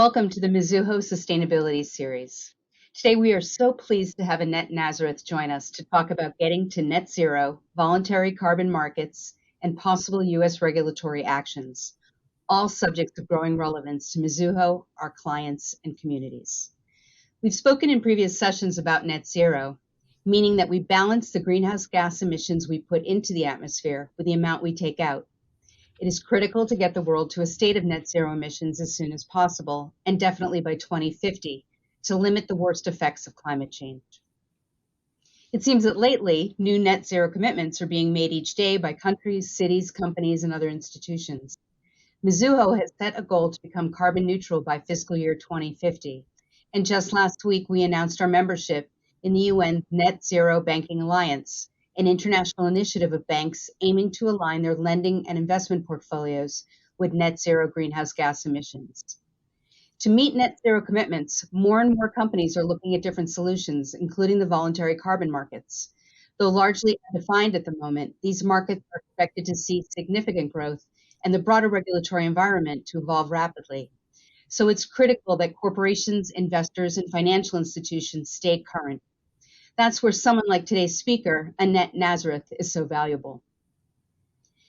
Welcome to the Mizuho Sustainability Series. Today we are so pleased to have Annette Nazareth join us to talk about getting to net zero, voluntary carbon markets, and possible U.S. regulatory actions, all subjects of growing relevance to Mizuho, our clients, and communities. We've spoken in previous sessions about net zero, meaning that we balance the greenhouse gas emissions we put into the atmosphere with the amount we take out. It is critical to get the world to a state of net zero emissions as soon as possible, and definitely by 2050, to limit the worst effects of climate change. It seems that lately, new net zero commitments are being made each day by countries, cities, companies, and other institutions. Mizuho has set a goal to become carbon neutral by fiscal year 2050, and just last week we announced our membership in the UN Net Zero Banking Alliance, an international initiative of banks aiming to align their lending and investment portfolios with net zero greenhouse gas emissions. To meet net zero commitments, more and more companies are looking at different solutions, including the voluntary carbon markets. Though largely undefined at the moment, these markets are expected to see significant growth and the broader regulatory environment to evolve rapidly. So it's critical that corporations, investors, and financial institutions stay current. That's where someone like today's speaker, Annette Nazareth, is so valuable.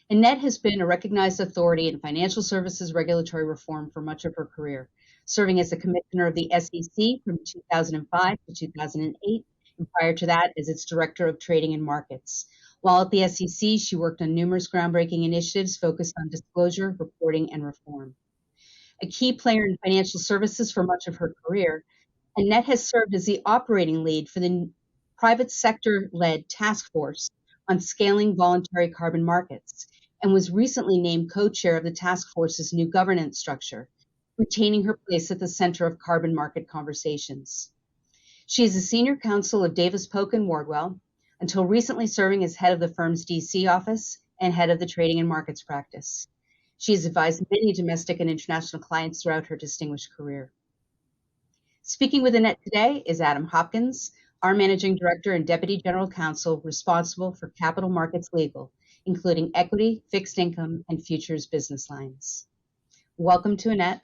Annette has been a recognized authority in financial services regulatory reform for much of her career, serving as the commissioner of the SEC from 2005 to 2008, and prior to that as its director of trading and markets. While at the SEC, she worked on numerous groundbreaking initiatives focused on disclosure, reporting, and reform. A key player in financial services for much of her career, Annette has served as the operating lead for the private sector-led Taskforce on Scaling Voluntary Carbon Markets, and was recently named co-chair of the Taskforce's new governance structure, retaining her place at the center of carbon market conversations. She is a senior counsel of Davis Polk & Wardwell, until recently serving as head of the firm's DC office and head of the trading and markets practice. She has advised many domestic and international clients throughout her distinguished career. Speaking with Annette today is Adam Hopkins, our Managing Director and Deputy General Counsel responsible for capital markets legal, including equity, fixed income, and futures business lines. Welcome to Annette,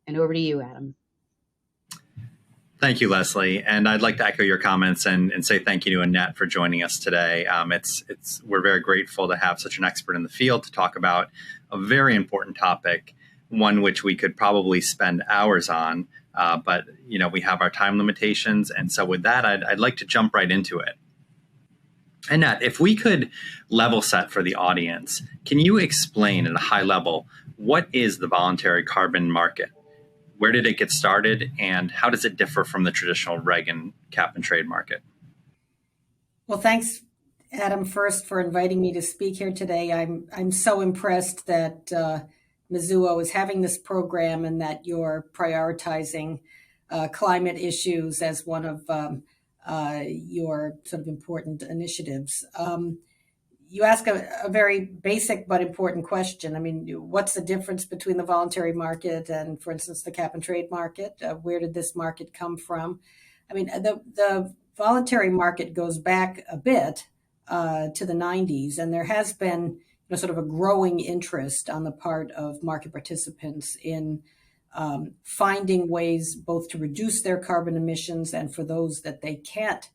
and over to you, Adam. Thank you, Lesley. And I'd like to echo your comments and say thank you to Annette for joining us today. We're very grateful to have such an expert in the field to talk about a very important topic, one which we could probably spend hours on. But we have our time limitations. And so with that, I'd like to jump right into it. Annette, if we could level set for the audience, can you explain at a high level, what is the voluntary carbon market? Where did it get started, and how does it differ from the traditional reg and cap and trade market? Well, thanks, Adam, first for inviting me to speak here today. I'm so impressed that Mizuho is having this program and that you're prioritizing climate issues as one of your sort of important initiatives. You ask a very basic but important question. I mean, what's the difference between the voluntary market and, for instance, the cap and trade market? Where did this market come from? I mean, the voluntary market goes back a bit to the 90s, and there has been sort of a growing interest on the part of market participants in finding ways both to reduce their carbon emissions and for those that they can't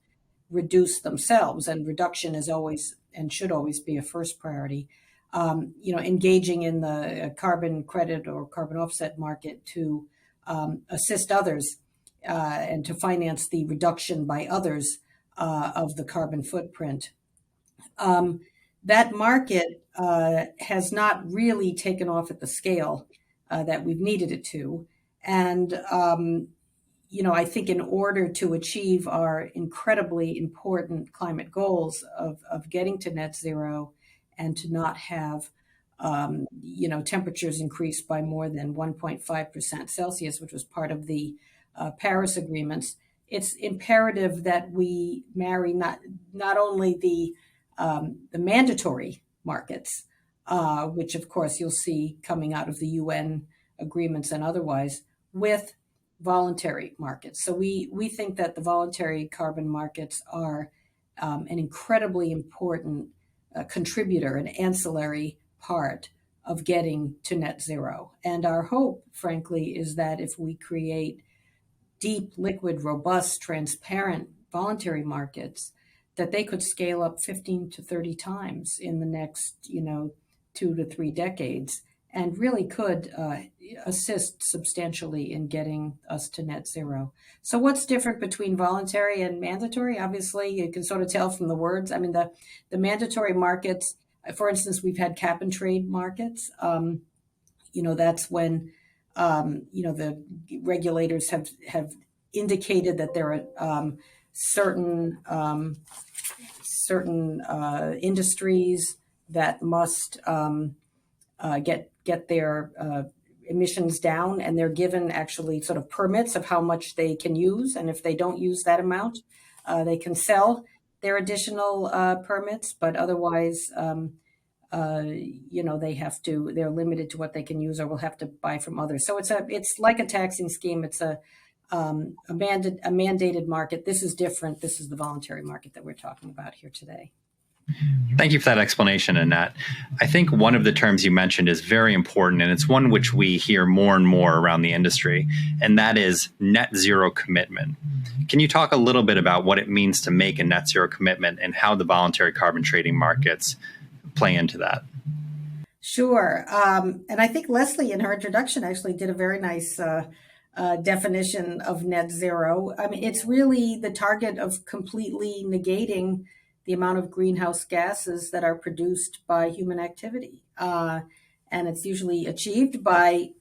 reduce themselves. And reduction is always and should always be a first priority. Engaging in the carbon credit or carbon offset market to assist others and to finance the reduction by others of the carbon footprint. That market has not really taken off at the scale that we've needed it to. And, I think in order to achieve our incredibly important climate goals of getting to net zero and to not have, temperatures increase by more than 1.5% Celsius, which was part of the Paris agreements, it's imperative that we marry not only the mandatory markets, which of course you'll see coming out of the UN agreements and otherwise, with voluntary markets. So we think that the voluntary carbon markets are an incredibly important contributor, an ancillary part of getting to net zero. And our hope, frankly, is that if we create deep, liquid, robust, transparent, voluntary markets, that they could scale up 15 to 30 times in the next, 2 to 3 decades, and really could assist substantially in getting us to net zero. So what's different between voluntary and mandatory? Obviously, you can sort of tell from the words. I mean, the mandatory markets, for instance, we've had cap and trade markets. That's when the regulators have indicated that there are certain industries that must get their emissions down, and they're given actually sort of permits of how much they can use, and if they don't use that amount, they can sell their additional permits, but otherwise they're limited to what they can use or will have to buy from others. So it's like a taxing scheme. It's a mandated market. This is different. This is the voluntary market that we're talking about here today. Thank you for that explanation, Annette. I think one of the terms you mentioned is very important, and it's one which we hear more and more around the industry, and that is net zero commitment. Can you talk a little bit about what it means to make a net zero commitment and how the voluntary carbon trading markets play into that? Sure. And I think Lesley, in her introduction, actually did a very nice definition of net zero. I mean, it's really the target of completely negating the amount of greenhouse gases that are produced by human activity. And it's usually achieved by,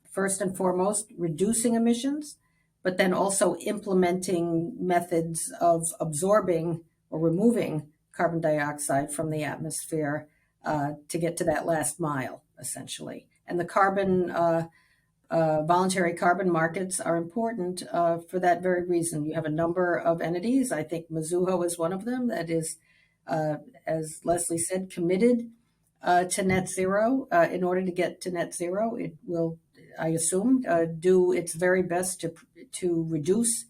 first and foremost, reducing emissions, but then also implementing methods of absorbing or removing carbon dioxide from the atmosphere to get to that last mile, essentially. And the voluntary carbon markets are important for that very reason. You have a number of entities. I think Mizuho is one of them that is, as Lesley said, committed to net zero. In order to get to net zero, it will, I assume, do its very best to reduce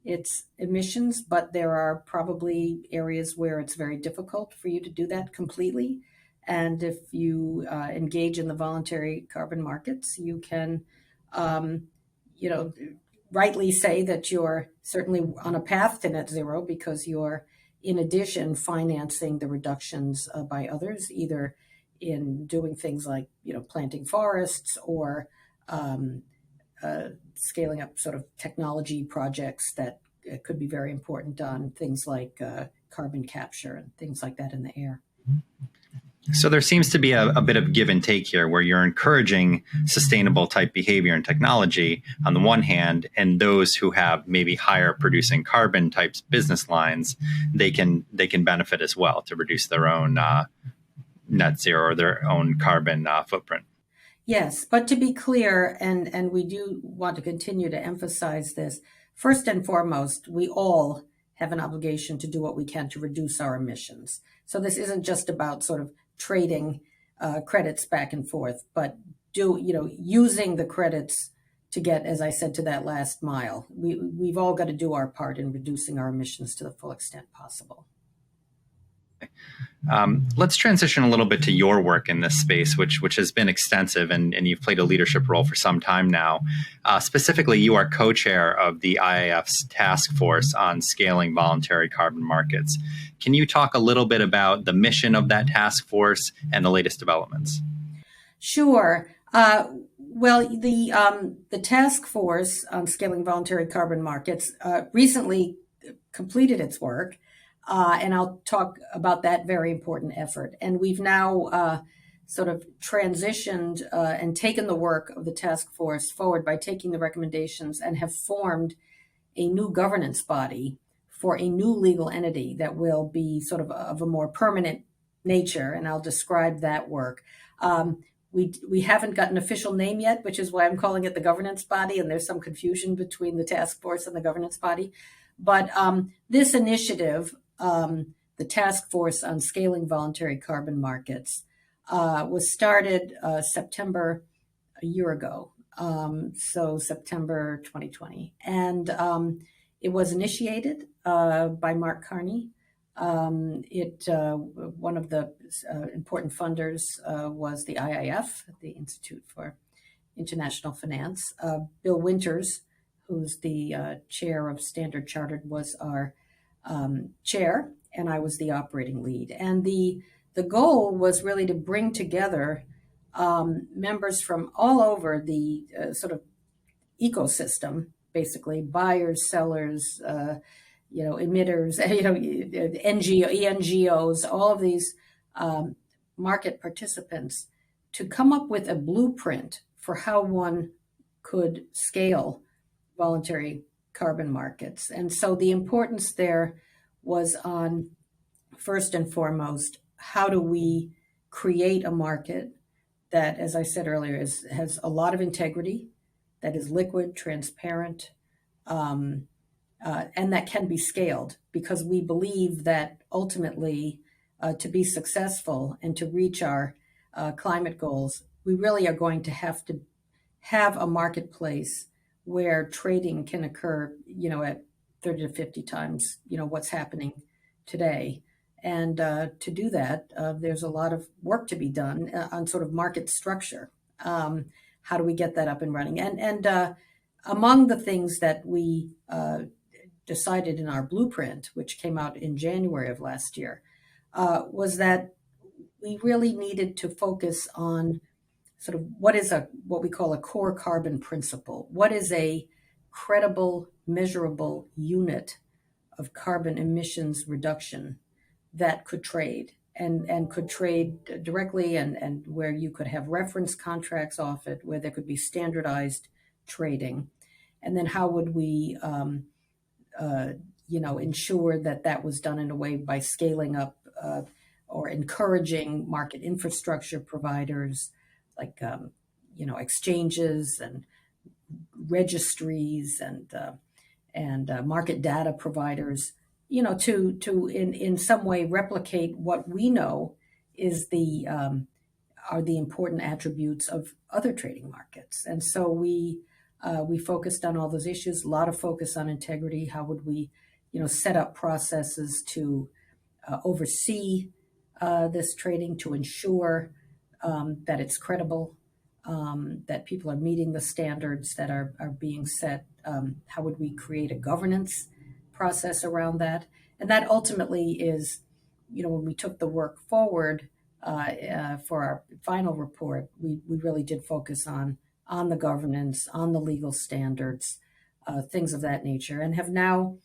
its emissions, but there are probably areas where it's very difficult for you to do that completely. And if you engage in the voluntary carbon markets, you can rightly say that you're certainly on a path to net zero because you're, in addition, financing the reductions by others, either in doing things like, planting forests or scaling up sort of technology projects that could be very important on things like carbon capture and things like that in the air. So there seems to be a bit of give and take here where you're encouraging sustainable type behavior and technology on the one hand, and those who have maybe higher producing carbon types business lines, they can benefit as well to reduce their own net zero or their own carbon footprint. Yes, but to be clear, and we do want to continue to emphasize this, first and foremost, we all have an obligation to do what we can to reduce our emissions. So this isn't just about sort of trading credits back and forth, but using the credits to get, as I said, to that last mile. We've all got to do our part in reducing our emissions to the full extent possible. Let's transition a little bit to your work in this space, which has been extensive, and you've played a leadership role for some time now. Specifically, you are co-chair of the IIF's Taskforce on Scaling Voluntary Carbon Markets. Can you talk a little bit about the mission of that task force and the latest developments? Sure. Well, the task force on Scaling Voluntary Carbon Markets recently completed its work. And I'll talk about that very important effort. And we've now sort of transitioned and taken the work of the task force forward by taking the recommendations and have formed a new governance body for a new legal entity that will be sort of a more permanent nature. And I'll describe that work. We haven't got an official name yet, which is why I'm calling it the governance body. And there's some confusion between the task force and the governance body. But this initiative, the Task Force on Scaling Voluntary Carbon Markets, was started September a year ago, so September 2020. And it was initiated by Mark Carney One of the important funders was the IIF, the Institute for International Finance. Bill Winters, who's the chair of Standard Chartered, was our chair, and I was the operating lead. And the goal was really to bring together members from all over the sort of ecosystem, basically buyers, sellers, emitters, NGOs, all of these market participants, to come up with a blueprint for how one could scale voluntary carbon markets. And so the importance there was on, first and foremost, how do we create a market that, as I said earlier, has a lot of integrity, that is liquid, transparent, and that can be scaled, because we believe that ultimately, to be successful and to reach our climate goals, we really are going to have a marketplace where trading can occur, at 30 to 50 times, what's happening today. And to do that, there's a lot of work to be done on sort of market structure. How do we get that up and running? And among the things that we decided in our blueprint, which came out in January of last year, was that we really needed to focus on sort of what we call a core carbon principle. What is a credible, measurable unit of carbon emissions reduction that could trade and could trade directly, and where you could have reference contracts off it, where there could be standardized trading? And then how would we ensure that was done in a way by scaling up or encouraging market infrastructure providers like exchanges and registries and market data providers, to in some way replicate what we know is are the important attributes of other trading markets. And so we focused on all those issues. A lot of focus on integrity. How would we, set up processes to oversee this trading, to ensure that it's credible, that people are meeting the standards that are being set? How would we create a governance process around that? And that ultimately is, when we took the work forward for our final report, we really did focus on the governance, on the legal standards, things of that nature, and have now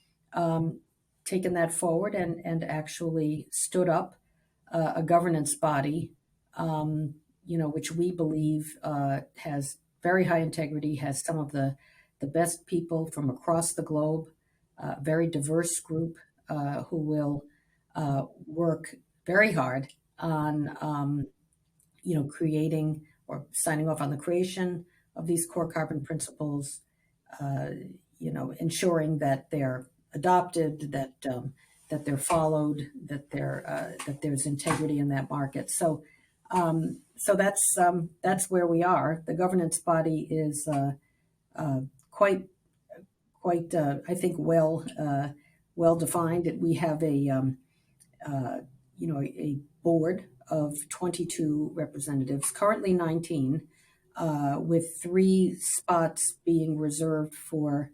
taken that forward and actually stood up a governance body, which we believe has very high integrity, has some of the best people from across the globe, a very diverse group who will work very hard on, creating or signing off on the creation of these core carbon principles, ensuring that they're adopted, that they're followed, that there's integrity in that market. So that's where we are. The governance body is quite I think well defined. We have a board of 22 representatives, currently 19, with 3 spots being reserved for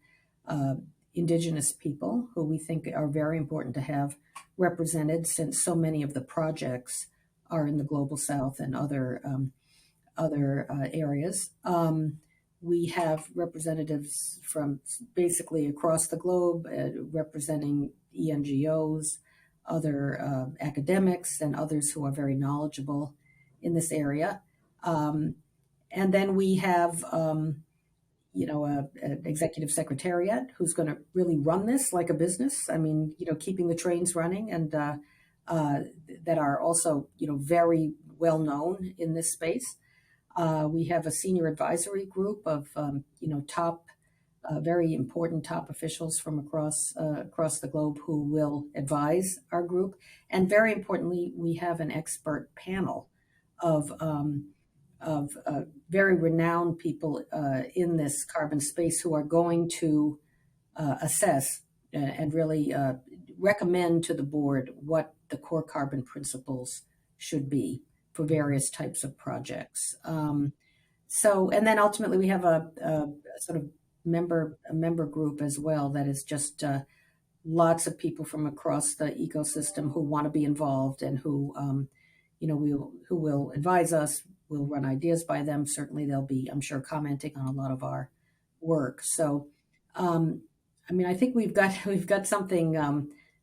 Indigenous people, who we think are very important to have represented, since so many of the projects are in the Global South and other areas. We have representatives from basically across the globe, representing ENGOs, other academics, and others who are very knowledgeable in this area. And then we have, an executive secretariat who's going to really run this like a business. I mean, keeping the trains running, and that are also, very well known in this space. We have a senior advisory group of, top, very important top officials from across the globe who will advise our group. And very importantly, we have an expert panel of very renowned people in this carbon space who are going to assess and really recommend to the board what the core carbon principles should be for various types of projects. And then ultimately we have a sort of member group as well that is just lots of people from across the ecosystem who want to be involved and who will advise us. We'll run ideas by them. Certainly they'll be, I'm sure, commenting on a lot of our work. So, I think we've got something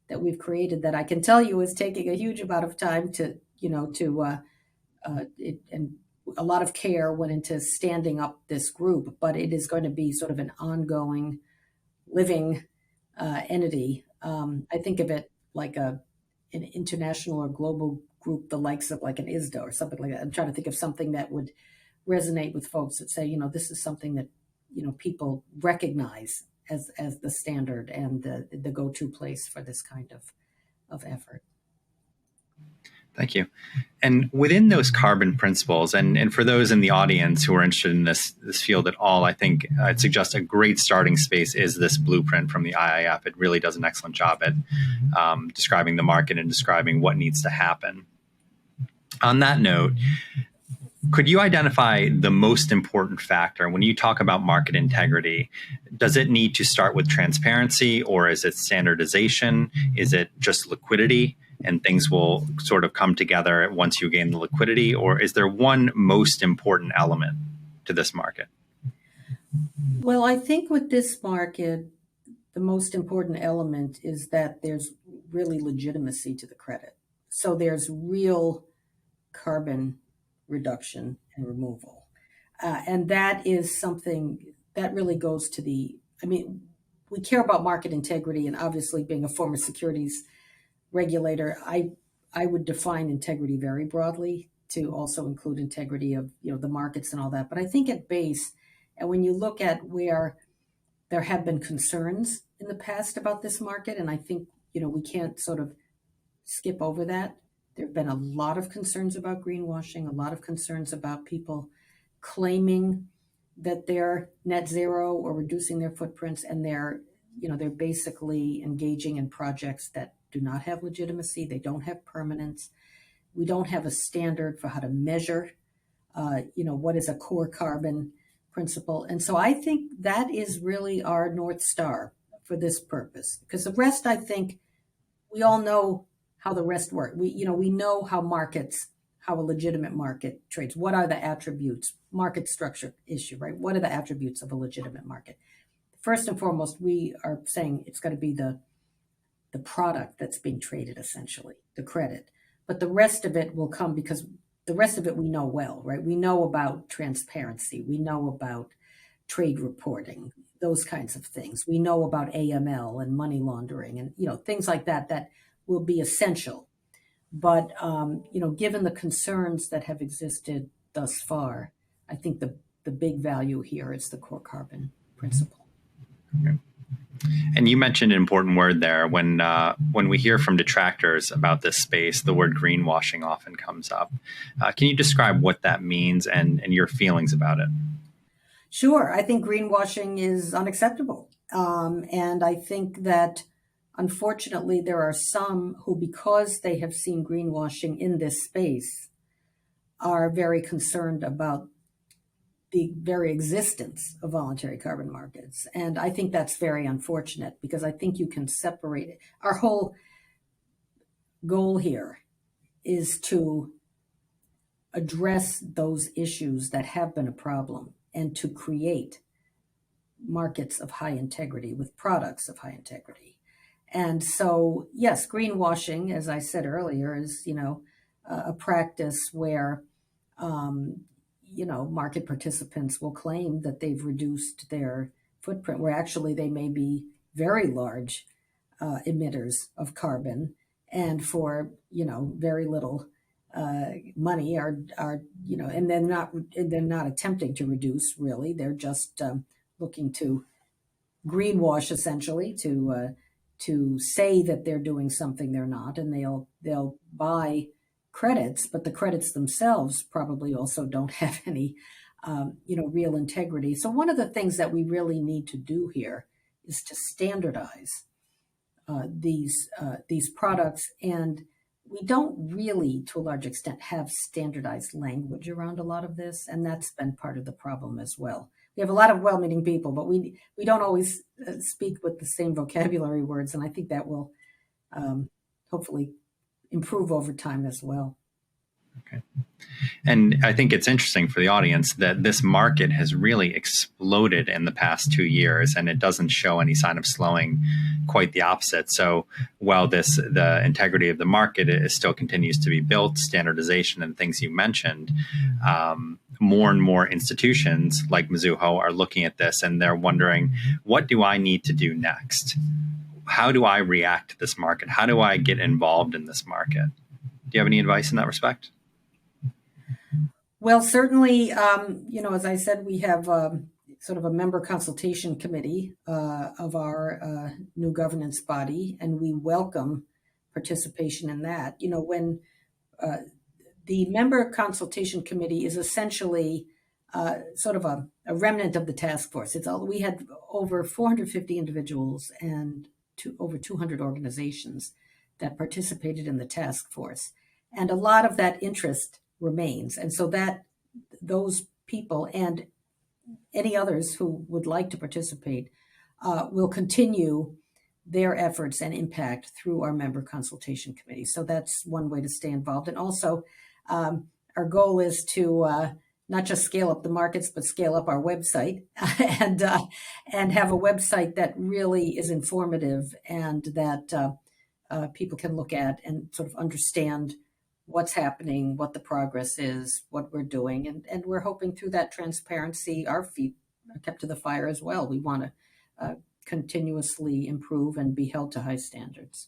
that we've created that I can tell you is taking a huge amount of time and a lot of care went into standing up this group, but it is going to be sort of an ongoing, living entity. I think of it like an international or global group, the likes of like an ISDA or something like that. I'm trying to think of something that would resonate with folks that say, this is something that, people recognize as the standard and the go-to place for this kind of effort. Thank you. And within those carbon principles, and for those in the audience who are interested in this field at all, I think I'd suggest a great starting space is this blueprint from the IIF. It really does an excellent job at describing the market and describing what needs to happen. On that note, could you identify the most important factor when you talk about market integrity? Does it need to start with transparency, or is it standardization? Is it just liquidity and things will sort of come together once you gain the liquidity? Or is there one most important element to this market? Well, I think with this market, the most important element is that there's really legitimacy to the credit. So there's real carbon reduction and removal. And that is something that really goes to we care about market integrity, and obviously being a former securities regulator, I would define integrity very broadly to also include integrity of the markets and all that. But I think at base, and when you look at where there have been concerns in the past about this market, and I think we can't sort of skip over that. There have been a lot of concerns about greenwashing, a lot of concerns about people claiming that they're net zero or reducing their footprints, and they're basically engaging in projects that do not have legitimacy. They don't have permanence. We don't have a standard for how to measure, what is a core carbon principle. And so I think that is really our North Star for this purpose, because the rest, I think we all know how the rest work. We know how a legitimate market trades. What are the attributes? Market structure issue, right? What are the attributes of a legitimate market? First and foremost, we are saying it's got to be the product that's being traded, essentially, the credit. But the rest of it will come because the rest of it we know well, right? We know about transparency. We know about trade reporting, those kinds of things. We know about AML and money laundering and, things like that will be essential. But, given the concerns that have existed thus far, I think the big value here is the core carbon principle. Okay. And you mentioned an important word there. When we hear from detractors about this space, the word greenwashing often comes up. Can you describe what that means and your feelings about it? Sure. I think greenwashing is unacceptable. And I think that, unfortunately, there are some who, because they have seen greenwashing in this space, are very concerned about the very existence of voluntary carbon markets. And I think that's very unfortunate, because I think you can separate it. Our whole goal here is to address those issues that have been a problem and to create markets of high integrity with products of high integrity. And so, yes, greenwashing, as I said earlier, is, a practice where, market participants will claim that they've reduced their footprint, where actually they may be very large emitters of carbon, and for very little money are and they're not attempting to reduce, really. They're just looking to greenwash, essentially, to say that they're doing something they're not, and they'll buy credits, but the credits themselves probably also don't have any, real integrity. So one of the things that we really need to do here is to standardize these products, and we don't really, to a large extent, have standardized language around a lot of this, and that's been part of the problem as well. We have a lot of well-meaning people, but we don't always speak with the same vocabulary words, and I think that will hopefully improve over time as well. Okay. And I think it's interesting for the audience that this market has really exploded in the past 2 years, and it doesn't show any sign of slowing, quite the opposite. So while the integrity of the market still continues to be built, standardization and things you mentioned, more and more institutions like Mizuho are looking at this and they're wondering, what do I need to do next? How do I react to this market? How do I get involved in this market? Do you have any advice in that respect? Well, certainly, as I said, we have sort of a member consultation committee of our new governance body, and we welcome participation in that. When the member consultation committee is essentially sort of a remnant of the task force. We had over 450 individuals and over 200 organizations that participated in the task force, and a lot of that interest remains. And so that those people and any others who would like to participate will continue their efforts and impact through our member consultation committee. So that's one way to stay involved. And also, our goal is to not just scale up the markets, but scale up our website and have a website that really is informative and that people can look at and sort of understand what's happening, what the progress is, what we're doing. And we're hoping through that transparency, our feet are kept to the fire as well. We want to continuously improve and be held to high standards.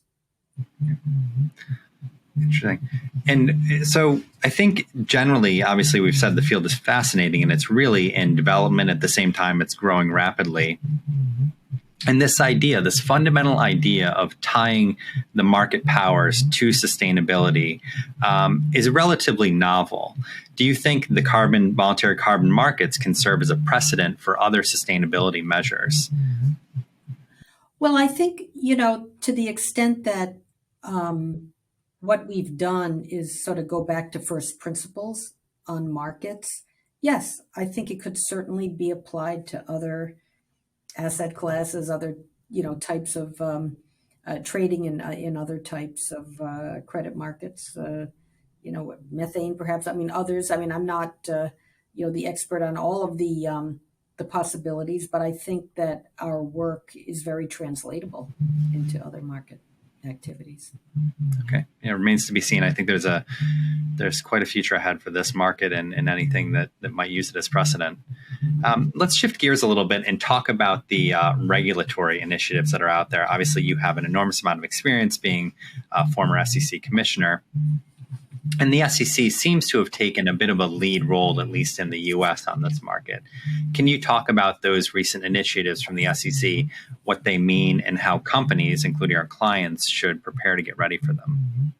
Interesting. And so I think generally, obviously, we've said the field is fascinating and it's really in development. At the same time, it's growing rapidly. And this fundamental idea of tying the market powers to sustainability is relatively novel. Do you think the voluntary carbon markets can serve as a precedent for other sustainability measures? Well, I think, to the extent that what we've done is sort of go back to first principles on markets, yes, I think it could certainly be applied to other asset classes, other types of trading in other types of credit markets. Methane, perhaps. Others. I'm not the expert on all of the possibilities, but I think that our work is very translatable into other market activities. Okay. It remains to be seen. I think there's quite a future ahead for this market and anything that might use it as precedent. Let's shift gears a little bit and talk about the regulatory initiatives that are out there. Obviously, you have an enormous amount of experience being a former SEC commissioner. And the SEC seems to have taken a bit of a lead role, at least in the U.S., on this market. Can you talk about those recent initiatives from the SEC, what they mean, and how companies, including our clients, should prepare to get ready for them?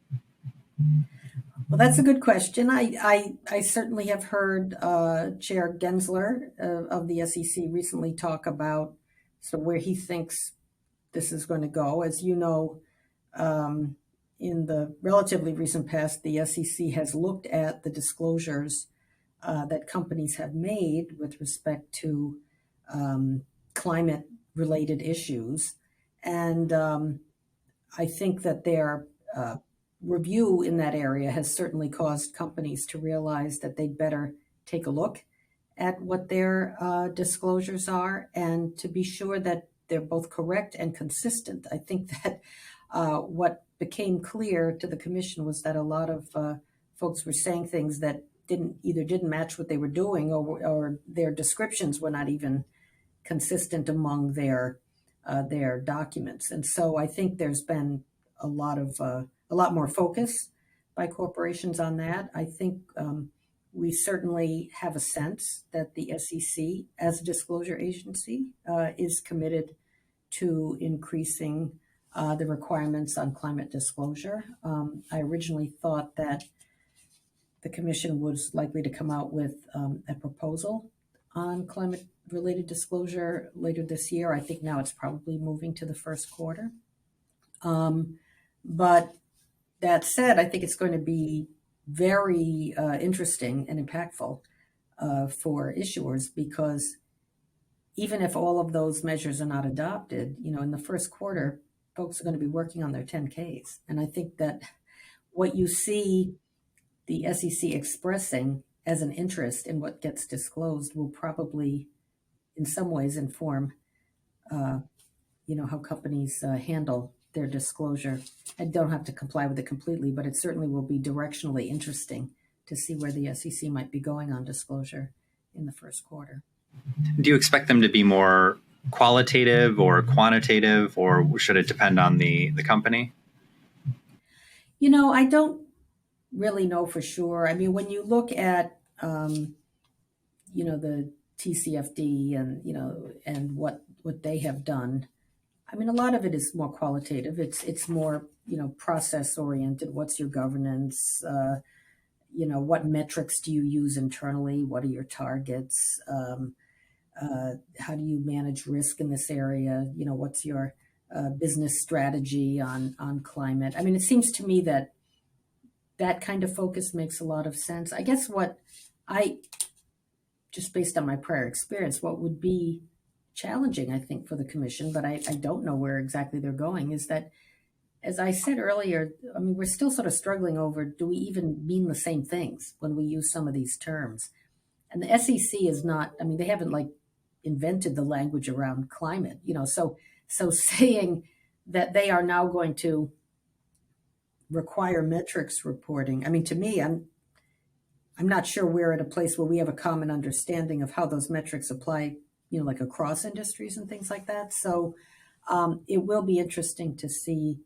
Well, that's a good question. I certainly have heard Chair Gensler of the SEC recently talk about where he thinks this is going to go. As you know, in the relatively recent past, the SEC has looked at the disclosures that companies have made with respect to climate-related issues. And I think that their review in that area has certainly caused companies to realize that they'd better take a look at what their disclosures are and to be sure that they're both correct and consistent. I think that what became clear to the commission was that a lot of folks were saying things that didn't match what they were doing, or their descriptions were not even consistent among their documents. And so I think there's been a lot more focus by corporations on that. I think we certainly have a sense that the SEC, as a disclosure agency, is committed to increasing the requirements on climate disclosure. I originally thought that the commission was likely to come out with a proposal on climate-related disclosure later this year. I think now it's probably moving to the first quarter. But that said, I think it's going to be very interesting and impactful for issuers, because even if all of those measures are not adopted, in the first quarter, folks are going to be working on their 10Ks. And I think that what you see the SEC expressing as an interest in what gets disclosed will probably, in some ways, inform, how companies handle their disclosure. I don't have to comply with it completely, but it certainly will be directionally interesting to see where the SEC might be going on disclosure in the first quarter. Do you expect them to be more qualitative or quantitative, or should it depend on the company? I don't really know for sure. I mean, when you look at, the TCFD and what they have done, I mean, a lot of it is more qualitative. It's more, process oriented. What's your governance? What metrics do you use internally? What are your targets? How do you manage risk in this area? What's your business strategy on climate? I mean, it seems to me that kind of focus makes a lot of sense. I guess just based on my prior experience, what would be challenging, I think, for the commission, but I don't know where exactly they're going, is that, as I said earlier, I mean, we're still sort of struggling over, do we even mean the same things when we use some of these terms? And the SEC is not, I mean, they haven't invented the language around climate, so saying that they are now going to require metrics reporting, I mean, to me, I'm not sure we're at a place where we have a common understanding of how those metrics apply, across industries and things like that. So it will be interesting to see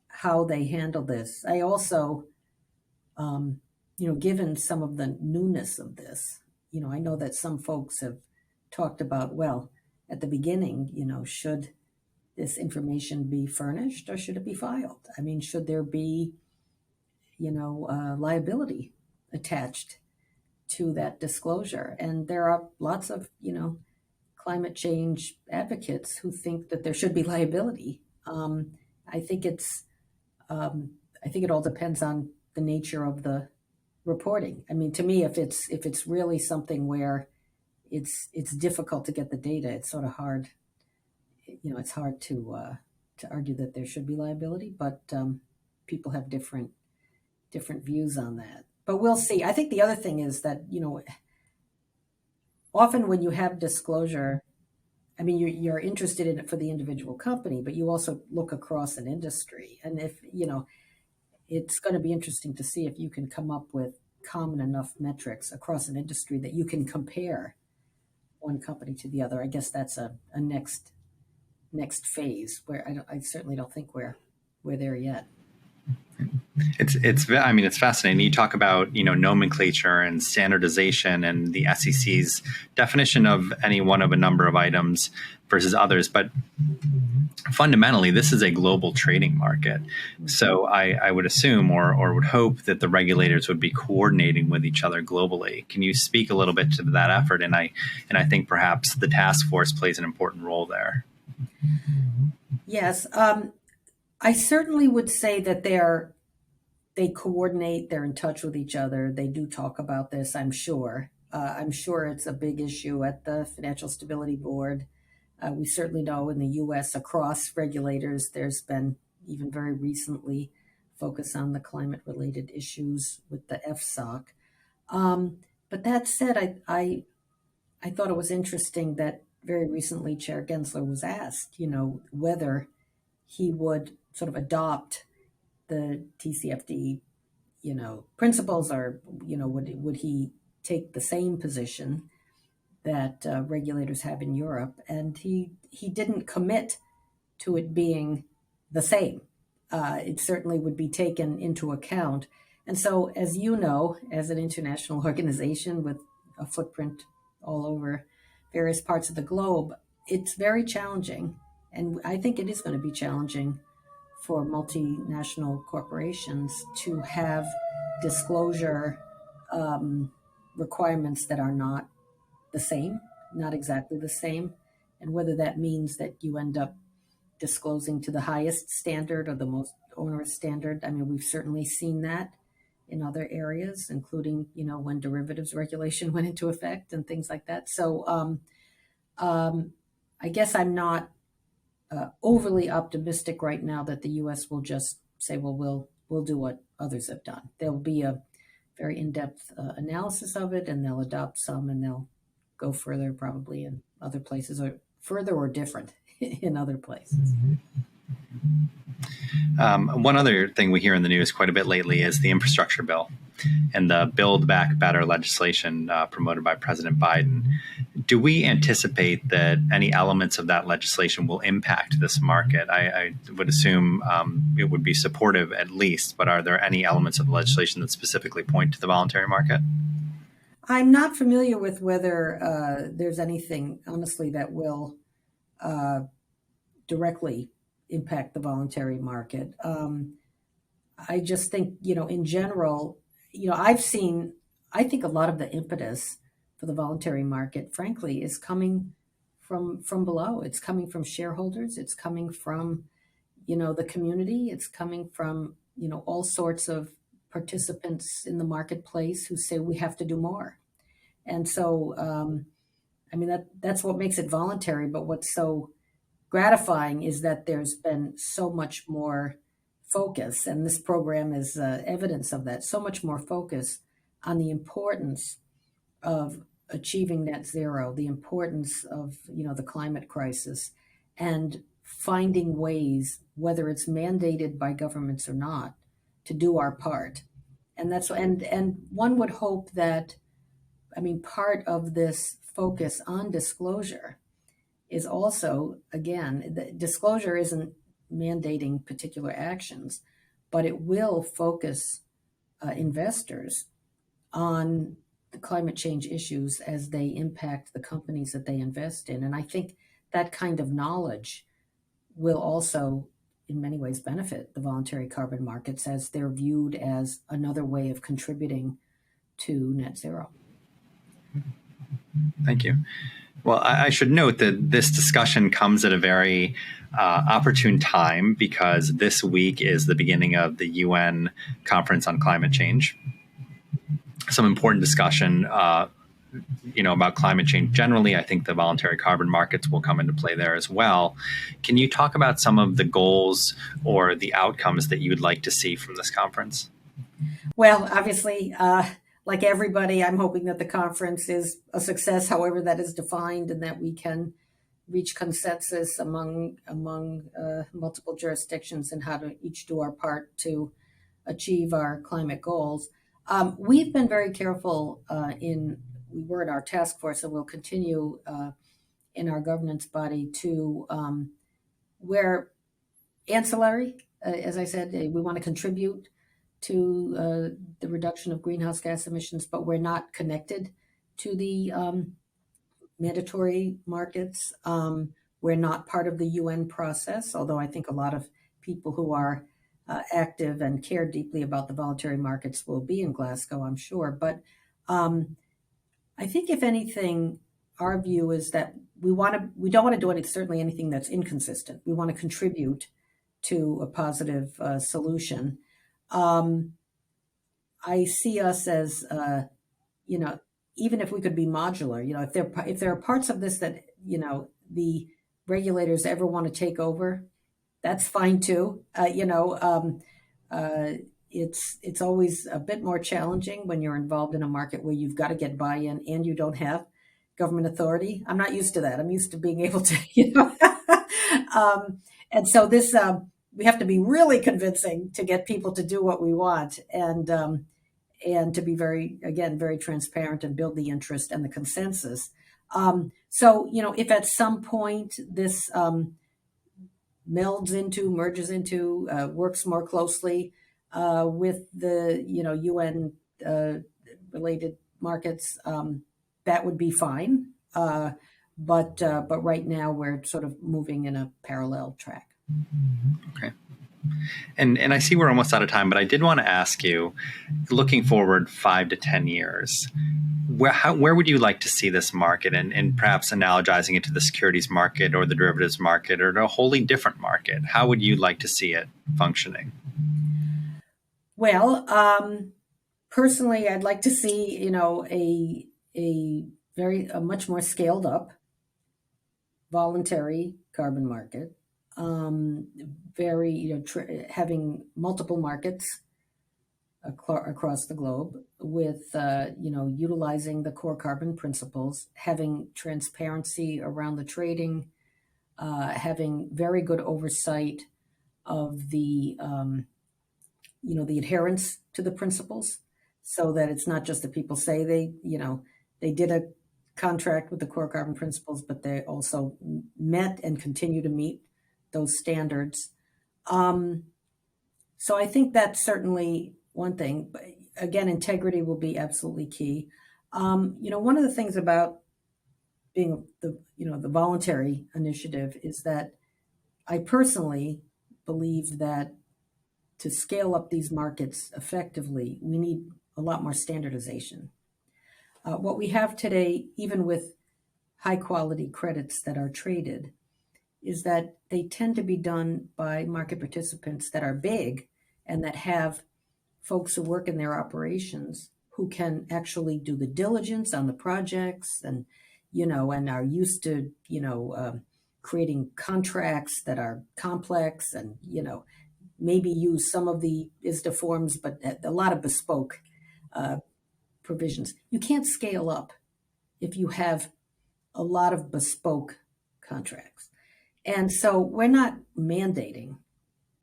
how they handle this. I also, given some of the newness of this, I know that some folks have talked about, well, at the beginning, should this information be furnished or should it be filed? I mean, should there be, liability attached to that disclosure? And there are lots of, climate change advocates who think that there should be liability. I think it all depends on the nature of the reporting. I mean, to me, if it's really something where it's difficult to get the data, it's sort of hard. It's hard to argue that there should be liability, but people have different views on that. But we'll see. I think the other thing is that, often when you have disclosure, I mean, you're interested in it for the individual company, but you also look across an industry. And if, it's going to be interesting to see if you can come up with common enough metrics across an industry that you can compare one company to the other. I guess that's a next phase where I certainly don't think we're there yet. It's fascinating. You talk about, nomenclature and standardization and the SEC's definition of any one of a number of items versus others. But fundamentally, this is a global trading market. So I would assume or would hope that the regulators would be coordinating with each other globally. Can you speak a little bit to that effort? And I think perhaps the Taskforce plays an important role there. Yes. I certainly would say that they coordinate, they're in touch with each other. They do talk about this, I'm sure. I'm sure it's a big issue at the Financial Stability Board. We certainly know in the U.S. across regulators, there's been even very recently focus on the climate-related issues with the FSOC. But that said, I thought it was interesting that very recently Chair Gensler was asked, whether he would sort of adopt the TCFD, principles, or, would he take the same position that regulators have in Europe? And he didn't commit to it being the same. It certainly would be taken into account. And so, as you know, as an international organization with a footprint all over various parts of the globe, it's very challenging. And I think it is going to be challenging for multinational corporations to have disclosure requirements that are not the same, not exactly the same. And whether that means that you end up, disclosing to the highest standard or the most onerous standard. I mean, we've certainly seen that in other areas, including, when derivatives regulation went into effect and things like that. So I guess I'm not overly optimistic right now that the U.S. will just say, well, we'll do what others have done. There will be a very in-depth analysis of it, and they'll adopt some, and they'll go further probably in other places, or further or different in other places. One other thing we hear in the news quite a bit lately is the infrastructure bill and the Build Back Better legislation promoted by President Biden. Do we anticipate that any elements of that legislation will impact this market? I would assume it would be supportive at least, but are there any elements of the legislation that specifically point to the voluntary market? I'm not familiar with whether there's anything, honestly, that will directly impact the voluntary market. I just think, in general, I think a lot of the impetus for the voluntary market, frankly, is coming from below. It's coming from shareholders. It's coming from, the community. It's coming from, all sorts of participants in the marketplace who say we have to do more. And so, that's what makes it voluntary. But what's so gratifying is that there's been so much more focus, and this program is evidence of that, so much more focus on the importance of achieving net zero, the importance of, the climate crisis, and finding ways, whether it's mandated by governments or not, to do our part. And that's, and one would hope that, part of this focus on disclosure is also, again, the disclosure isn't mandating particular actions, but it will focus investors on the climate change issues as they impact the companies that they invest in. And I think that kind of knowledge will also, in many ways, benefit the voluntary carbon markets as they're viewed as another way of contributing to net zero. Thank you. Well, I should note that this discussion comes at a very opportune time because this week is the beginning of the UN Conference on Climate Change. Some important discussion, about climate change generally. I think the voluntary carbon markets will come into play there as well. Can you talk about some of the goals or the outcomes that you would like to see from this conference? Well, obviously, like everybody, I'm hoping that the conference is a success, however that is defined, and that we can reach consensus among multiple jurisdictions and how to each do our part to achieve our climate goals. We've been very careful we were in our task force, and we'll continue in our governance body to where ancillary, as I said, we want to contribute to the reduction of greenhouse gas emissions, but we're not connected to the mandatory markets. We're not part of the UN process, although I think a lot of people who are active and care deeply about the voluntary markets will be in Glasgow, I'm sure. But I think, if anything, our view is that we don't want to do certainly anything that's inconsistent. We want to contribute to a positive solution. I see us as, even if we could be modular, if there are parts of this that, the regulators ever want to take over, that's fine too. It's always a bit more challenging when you're involved in a market where you've got to get buy-in and you don't have government authority. I'm not used to that. I'm used to being able to, and so this, we have to be really convincing to get people to do what we want, and to be very transparent and build the interest and the consensus. So, if at some point this merges into, works more closely with the, UN related markets, that would be fine. But right now we're sort of moving in a parallel track. Okay. And I see we're almost out of time, but I did want to ask you, looking forward 5 to 10 years, where would you like to see this market, and perhaps analogizing it to the securities market or the derivatives market or a wholly different market? How would you like to see it functioning? Well, personally, I'd like to see, a much more scaled up voluntary carbon market. Having multiple markets across the globe with, utilizing the core carbon principles, having transparency around the trading, having very good oversight of the adherence to the principles, so that it's not just that people say they did a contract with the core carbon principles, but they also met and continue to meet those standards. So I think that's certainly one thing. But again, integrity will be absolutely key. One of the things about being the voluntary initiative is that I personally believe that to scale up these markets effectively, we need a lot more standardization. What we have today, even with high quality credits that are traded, is that they tend to be done by market participants that are big and that have folks who work in their operations who can actually do the diligence on the projects and are used to, creating contracts that are complex and, maybe use some of the ISDA forms, but a lot of bespoke provisions. You can't scale up if you have a lot of bespoke contracts. And so we're not mandating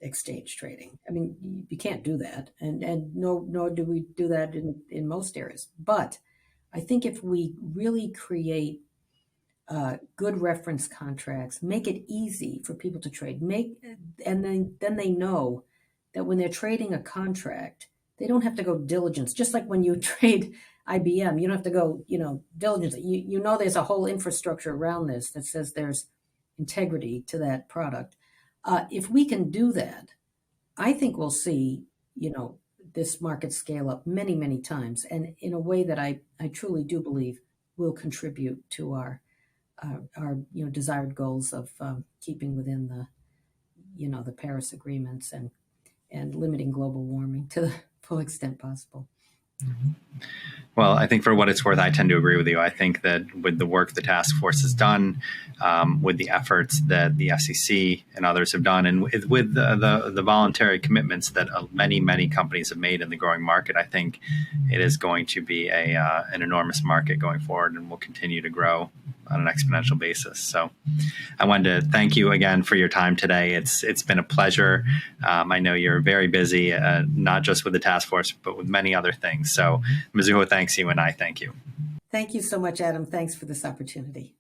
exchange trading. I mean, you can't do that. And nor do we do that in most areas. But I think if we really create good reference contracts, make it easy for people to trade, and then they know that when they're trading a contract, they don't have to go diligence. Just like when you trade IBM, you don't have to go, diligence. You know there's a whole infrastructure around this that says there's integrity to that product. If we can do that, I think we'll see, this market scale up many, many times, and in a way that I truly do believe will contribute to our desired goals of keeping within the Paris agreements and limiting global warming to the full extent possible. Mm-hmm. Well, I think for what it's worth, I tend to agree with you. I think that with the work the Taskforce has done, with the efforts that the SEC and others have done, and with the voluntary commitments that many, many companies have made in the growing market, I think it is going to be an enormous market going forward and will continue to grow on an exponential basis. So I wanted to thank you again for your time today. It's been a pleasure. I know you're very busy, not just with the Taskforce, but with many other things. So Mizuho thanks you, and I thank you. Thank you so much, Adam. Thanks for this opportunity.